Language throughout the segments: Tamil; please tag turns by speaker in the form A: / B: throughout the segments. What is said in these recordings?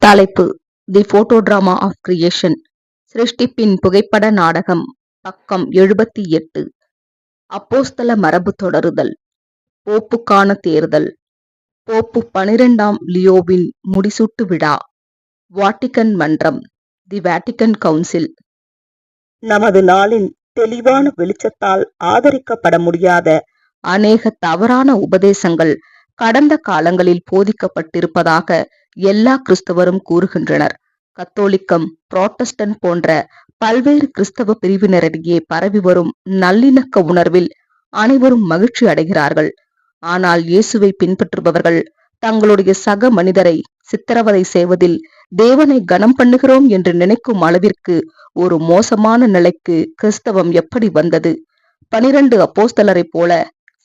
A: தலைப்பு: the photo drama of creation. சிருஷ்டிப்பின் புகைப்பட நாடகம். பக்கம் 78. அப்போஸ்தல மரபு தொடருதல். போப்புக்கான தேர்தல். போப்பு 12ஆம் லியோவின் முடிசூட்டு விழா. வாட்டிகன் மன்றம். தி வேட்டிகன் கவுன்சில். நமது நாளின் தெளிவான வெளிச்சத்தால் ஆதரிக்கப்பட முடியாத அநேக தவறான உபதேசங்கள் கடந்த காலங்களில் போதிக்கப்பட்டிருப்பதாக எல்லா கிறிஸ்தவரும் கூறுகின்றனர். கத்தோலிக்கம், புராட்டஸ்டன்ட் போன்ற பல்வேறு கிறிஸ்தவ பிரிவினரிடையே பரவி வரும் நல்லிணக்க உணர்வில் அனைவரும் மகிழ்ச்சி அடைகிறார்கள். ஆனால் இயேசுவை பின்பற்றுபவர்கள் தங்களுடைய சக மனிதரை சித்திரவதை செய்வதில் தேவனை கனம் பண்ணுகிறோம் என்று நினைக்கும் அளவிற்கு ஒரு மோசமான நிலைக்கு கிறிஸ்தவம் எப்படி வந்தது? 12 அப்போஸ்தலரைப் போல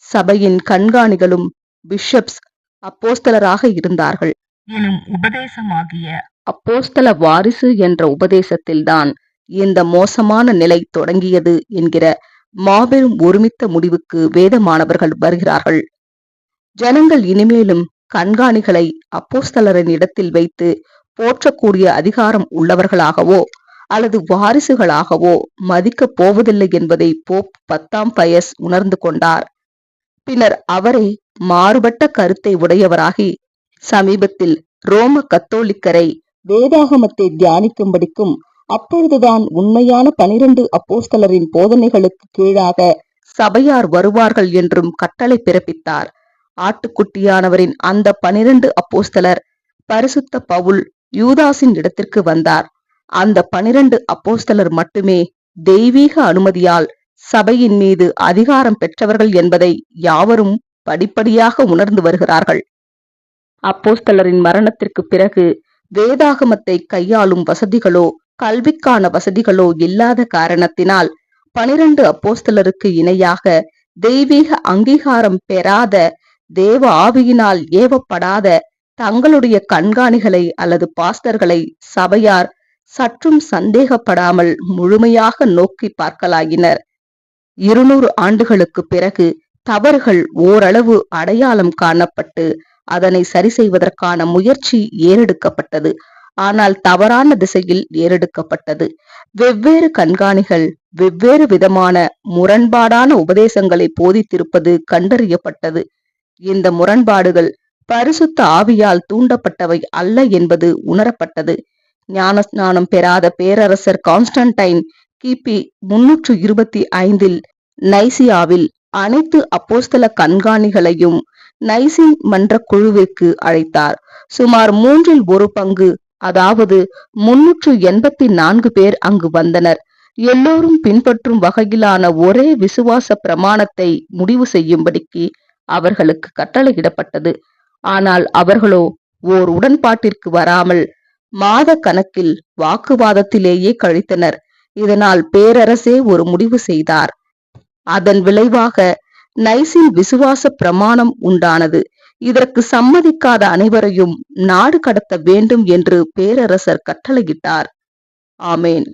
A: சபையின் கண்காணிகளும் பிஷப்ஸ் அப்போஸ்தலராக இருந்தார்கள் எனும் உபதேசமாகிய அப்போஸ்தல வாரிசு என்ற உபதேசத்தில்தான் இந்த மோசமான நிலை தொடங்கியது என்கிற மாபெரும் ஒருமித்த முடிவுக்கு வேதமானவர்கள் வருகிறார்கள். ஜனங்கள் இனிமேலும் கண்காணிகளை அப்போஸ்தலரின் இடத்தில் வைத்து போற்றக்கூடிய அதிகாரம் உள்ளவர்களாகவோ அல்லது வாரிசுகளாகவோ மதிக்கப் போவதில்லை என்பதை போப் 10ஆம் பயஸ் உணர்ந்து கொண்டார். பின்னர் அவரே மாறுபட்ட கருத்தை உடையவராகி சமீபத்தில் ரோம கத்தோலிக்கரை வேதாகமத்தை தியானிக்கும்படிக்கும் அப்பொழுதுதான் உண்மையான 12 அப்போஸ்தலரின் போதனைகளுக்கு கீழாக சபையார் வருவார்கள் என்றும் கட்டளை பிறப்பித்தார். ஆட்டுக்குட்டியானவரின் அந்த 12 அப்போஸ்தலர் பரிசுத்த பவுல் யூதாசின் இடத்திற்கு வந்தார். அந்த 12 அப்போஸ்தலர் மட்டுமே தெய்வீக அனுமதியால் சபையின் மீது அதிகாரம் பெற்றவர்கள் என்பதை யாவரும் படிப்படியாக உணர்ந்து வருகிறார்கள். அப்போஸ்தலரின் மரணத்திற்கு பிறகு வேதாகமத்தை கையாளும் வசதிகளோ கல்விக்கான வசதிகளோ இல்லாத காரணத்தினால் 12 அப்போஸ்தலருக்கு இணையாக தெய்வீக அங்கீகாரம் பெறாத, தேவ ஆவியினால் ஏவப்படாத தங்களுடைய கண்காணிகளை அல்லது பாஸ்டர்களை சபையார் சற்றும் சந்தேகப்படாமல் முழுமையாக நோக்கி பார்க்கலாயினர். 200 ஆண்டுகளுக்கு பிறகு தவறுகள் ஓரளவு அடையாளம் காணப்பட்டு அதனை சரி செய்வதற்கான முயற்சி ஏறெடுக்கப்பட்டது. ஆனால் தவறான திசையில் ஏறெடுக்கப்பட்டது. வெவ்வேறு கண்காணிகள் வெவ்வேறு விதமான முரண்பாடான உபதேசங்களை போதித்திருப்பது கண்டறியப்பட்டது. இந்த முரண்பாடுகள் பரிசுத்த ஆவியால் தூண்டப்பட்டவை அல்ல என்பது உணரப்பட்டது. ஞானஸ்நானம் பெறாத பேரரசர் கான்ஸ்டன்டைன் கிபி 325 நைசியாவில் அனைத்து அப்போஸ்தல கண்காணிகளையும் நைசின் மன்ற குழுவிற்கு அழைத்தார். சுமார் 1/3 பங்கு, அதாவது 384 பேர் அங்கு வந்தனர். எல்லோரும் பின்பற்றும் வகையிலான ஒரே விசுவாச பிரமாணத்தை முடிவு செய்யும்படிக்கு அவர்களுக்கு கட்டளையிடப்பட்டது. ஆனால் அவர்களோ ஓர் உடன்பாட்டிற்கு வராமல் மாத கணக்கில் வாக்குவாதத்திலேயே கழித்தனர். இதனால் பேரரசே ஒரு முடிவு செய்தார். அதன் விளைவாக நைசின் விசுவாச பிரமாணம் உண்டானது. இதற்கு சம்மதிக்காத அனைவரையும் நாடு கடத்த வேண்டும் என்று பேரரசர் கட்டளையிட்டார். ஆமேன்.